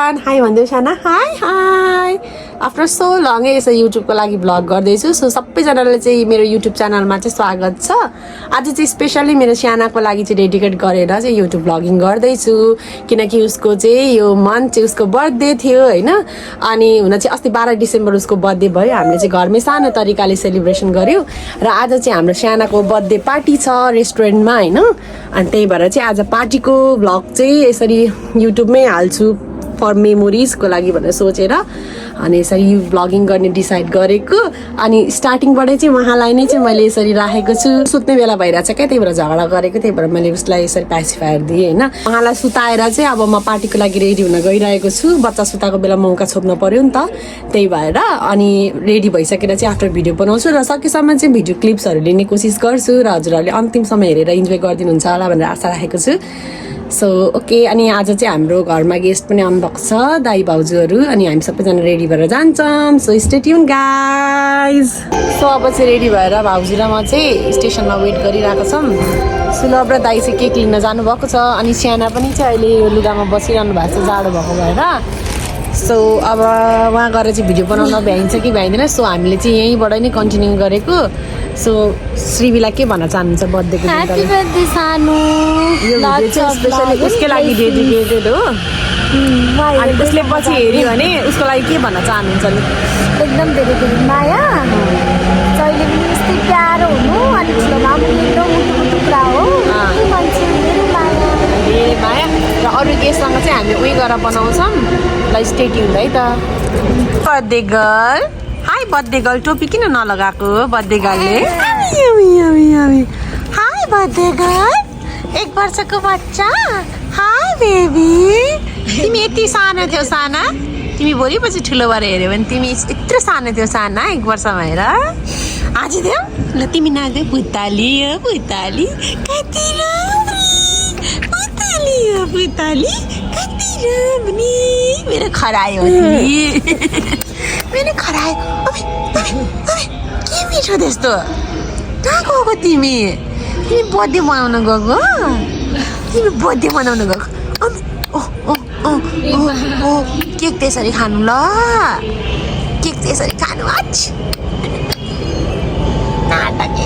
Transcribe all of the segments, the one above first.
Everyone high भन्दै साना high high after so long यसो युट्युबको लागि भ्लग गर्दैछु सो सबैजनाले चाहिँ मेरो युट्युब च्यानलमा चाहिँ स्वागत छ आज चाहिँ स्पेसली मेरो सानाको लागि चाहिँ डेडिकेट गरेर चाहिँ युट्युब भ्लगिङ गर्दैछु किनकि उसको चाहिँ यो मन्थ चाहिँ उसको बर्थडे थियो हैन अनि हुन चाहिँ अस्ति 12 डिसेम्बर उसको बर्थडे भयो हामीले चाहिँ घरमै सानो तरिकाले सेलिब्रेसन गर्यौं र आज चाहिँ हाम्रो सानाको बर्थडे पार्टी छ रेस्टुरेन्टमा हैन अनि त्यही भएर चाहिँ आज पार्टीको भ्लग चाहिँ यसरी युट्युबमै हाल्छु फर मेमोरिजको लागि भनेर सोचेर अनि यसरी भ्लगिङ गर्ने डिसाइड गरेको अनि स्टार्टिङबाटै चाहिँ उहाँलाई नै चाहिँ मैले यसरी राखेको छु सुत्ने बेला भइरहेछ क्या त्यही भएर झगडा गरेको त्यही भएर मैले उसलाई यसरी प्यासिफायर दिएँ हैन उहाँलाई सुताएर चाहिँ अब म पार्टीको लागि रेडी हुन गइरहेको छु बच्चा सुताको बेला मौका छोप्न पर्यो नि त त्यही भएर अनि रेडी भइसकेर चाहिँ आफ्टर भिडियो बनाउँछु र सकेसम्म चाहिँ भिडियो क्लिप्सहरू लिने कोसिस गर्छु र हजुरहरूले अन्तिमसम्म हेरेर इन्जोय गरिदिनुहुन्छ होला भनेर आशा राखेको छु सो ओके अनि आज चाहिँ हाम्रो घरमा गेस्ट पनि आउनुभएको छ दाइ भाउजूहरू अनि हामी सबैजना रेडी भएर जान्छौँ so stay tune guys so अब चाहिँ रेडी भएर भाउजू र म चाहिँ स्टेसनमा वेट गरिरहेको छौँ सुलभ र दाइ चाहिँ केक लिन जानुभएको छ अनि साना पनि चाहिँ अहिले यो लुगामा बसिरहनु भएको छ जाडो भएको भएर सो अब उहाँ गएर चाहिँ भिडियो बनाउन भ्याइन्छ कि भ्याइँदैन सो हामीले चाहिँ यहीँबाट नै कन्टिन्यू गरेको सो श्रीविला के भन्न चाहनुहुन्छ बर्थडेको दिन ह्यापी बर्थडे सानु यो भिडियो चाहिँ स्पेसली उसकै लागि डेडिकेटेड हो अनि उसले पछि हेऱ्यो भने उसको लागि के भन्न चाहनुहुन्छ एकदम धेरै धेरै माया जहिले पनि यस्तै प्यारो हुनु अनि ठुलोमा पनि एकदम मुटुको टुक्रा हो मान्छे धेरै माया धेरै माया र अरू गेस्टसँग चाहिँ हामी उयो गरेर बनाउँछौँ ल स्टे ट्युन्ड है त birthday girl high birthday girl टोपी किन नलगाएको बर्थडे गर्लले हाई बर्थडे गर्ल 1 वर्षको बच्चा हाई बेबी तिमी यति सानो थियौ साना तिमी भोलि पछि ठुलो भएर हेऱ्यौ भने तिमी यत्रो सानो थियौ साना 1 वर्ष भएर आज देऊ ल तिमी नाच्दै पुताली हो पुताली कति पुताली हो पुताली कति राम्री मेरो खरायो मेरो खरायो के मिठो त्यस्तो कहाँ गएको तिमी तिमी बर्थडे मनाउन गएको तिमी बर्थडे मनाउन गएको केक त्यसरी खानु ल केक त्यसरी खानु आज नाटक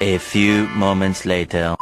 A few moments later.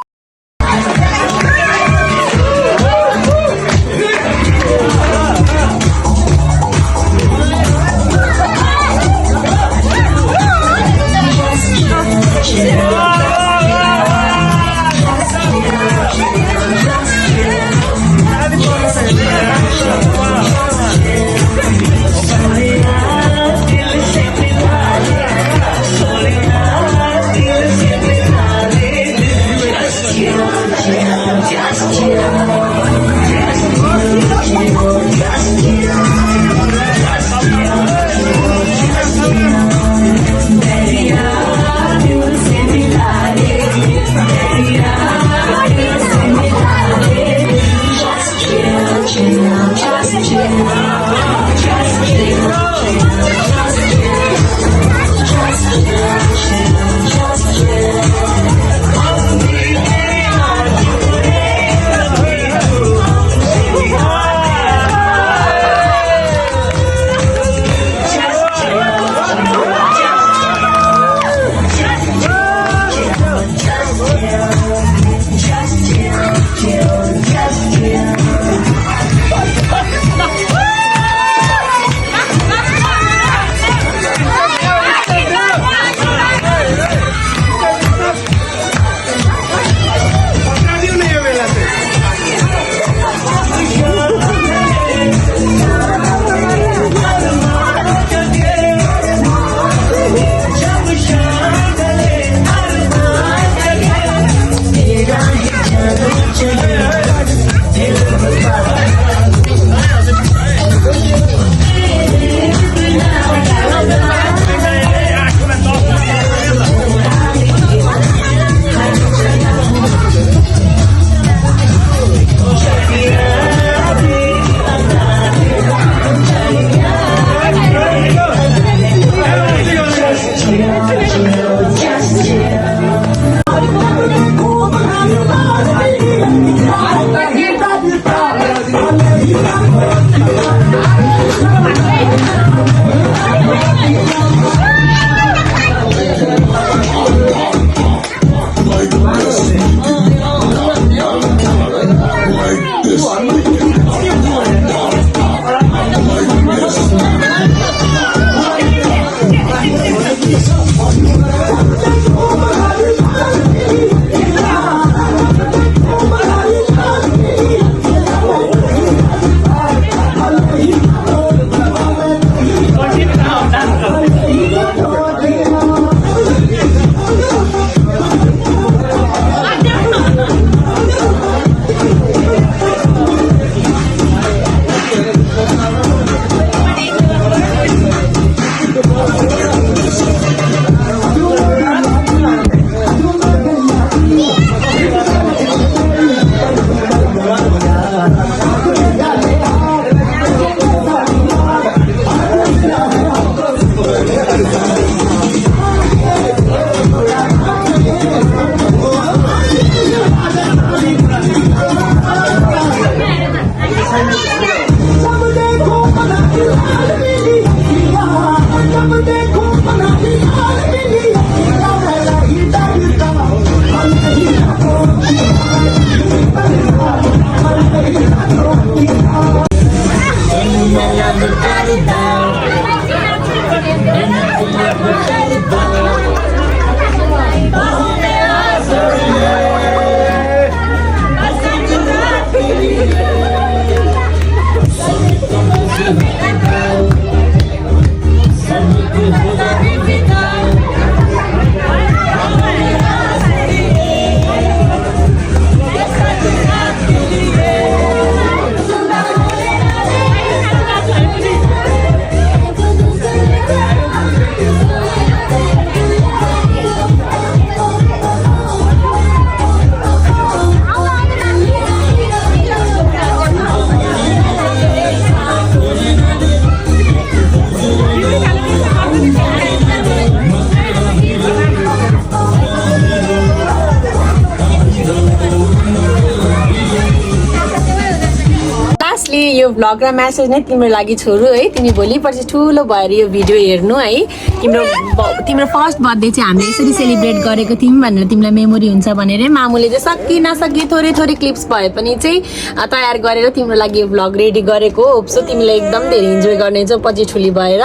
यो भ्लग र म्यासेज नै तिम्रो लागि छोडु है तिमी भोलि पर्सि ठुलो भएर यो भिडियो हेर्नु है तिम्रो फर्स्ट बर्थडे चाहिँ हामीले यसरी सेलिब्रेट गरेको थियौँ भनेर तिमीलाई मेमोरी हुन्छ भनेर मामुले चाहिँ सकि नसकि थोरै थोरै क्लिप्स भए पनि चाहिँ तयार गरेर तिम्रो लागि यो भ्लग रेडी गरेको हो सो तिमीले एकदम धेरै इन्जोय गर्नेछौ पछि ठुली भएर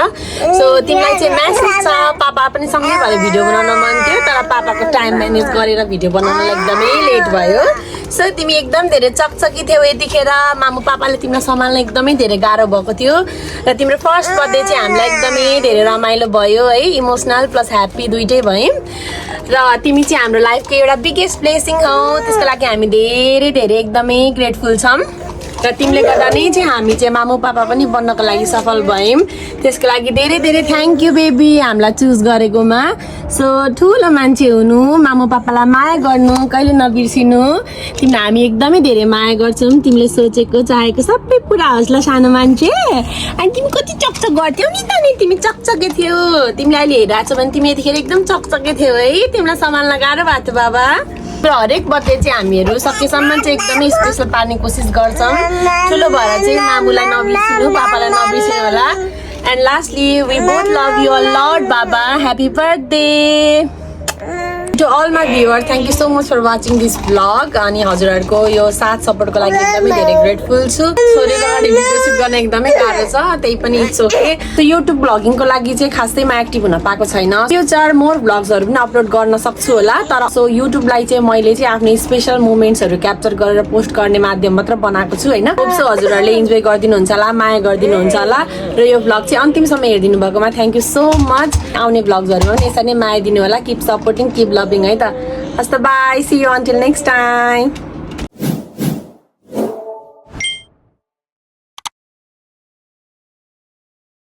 सो तिमीलाई चाहिँ म्यासेज छ पापा पनि सँगै भएर भिडियो बनाउन मन थियो तर पापाको टाइम म्यानेज गरेर भिडियो बनाउनलाई एकदमै लेट भयो सो तिमी एकदम धेरै चकचकी थियौ यतिखेर मामु पापाले तिमीलाई सम्हाल्न एकदमै धेरै गाह्रो भएको थियो र तिम्रो फर्स्ट बर्थडे चाहिँ हामीलाई एकदमै धेरै रमाइलो भयो है इमोसनल प्लस ह्याप्पी दुइटै भयौँ र तिमी चाहिँ हाम्रो लाइफको एउटा बिगेस्ट ब्लेसिङ हौ त्यसको लागि हामी धेरै धेरै एकदमै ग्रेटफुल छौँ र तिमीले गर्दा नै चाहिँ हामी चाहिँ मामु पापा पनि बन्नको लागि सफल भयौँ त्यसको लागि धेरै धेरै थ्याङ्क यू बेबी हामीलाई चुज गरेकोमा सो ठुलो मान्छे हुनु मामु पापालाई माया गर्नु कहिले नबिर्सिनु तिमीलाई हामी एकदमै धेरै माया गर्छौँ तिमीले सोचेको चाहेको सबै पुरा होस् ल सानो मान्छे अनि तिमी कति चकचक गर्थ्यौ नि त नि तिमी चकचके थियौ तिमीले अहिले हेरिरहेको छौ भने तिमी यतिखेर एकदम चकचके थियौ है तिमीलाई सम्हाल्न गाह्रो भएको थियो बाबा र हरेक बर्थडे चाहिँ हामीहरू सकेसम्म चाहिँ एकदमै स्पेसल पार्ने कोसिस गर्छौँ ठुलो भएर चाहिँ मामुलाई नबिर्सिनु पापालाई नबिर्सिनु होला and lastly we both love you a lot बाबा happy birthday to all my viewer thank you so much for watching this vlog अनि हजुरहरूको यो साथ सपोर्टको लागि एकदमै धेरै ग्रेटफुल छु छोरीको अगाडि भिडियो सुट गर्न एकदमै गाह्रो छ त्यही पनि इट्स ओके त्यो युट्युब भ्लगिङको लागि चाहिँ खासै म एक्टिभ हुन पाएको छैन फ्युचर मोर भ्लग्सहरू पनि अपलोड गर्न सक्छु होला तर सो युट्युबलाई चाहिँ मैले चाहिँ आफ्नो स्पेसल मोमेन्ट्सहरू क्याप्चर गरेर पोस्ट गर्ने माध्यम मात्र बनाएको छु होइन सो हजुरहरूले इन्जोय गरिदिनुहुन्छ होला माया गरिदिनुहुन्छ होला र यो भ्लग चाहिँ अन्तिमसम्म हेरिदिनु भएकोमा थ्याङ्क यू सो मच आउने भ्लग्सहरूमा पनि यसरी नै माया दिनु होला किप सपोर्टिङ किप लभिङ है त हस् त bye see you until next time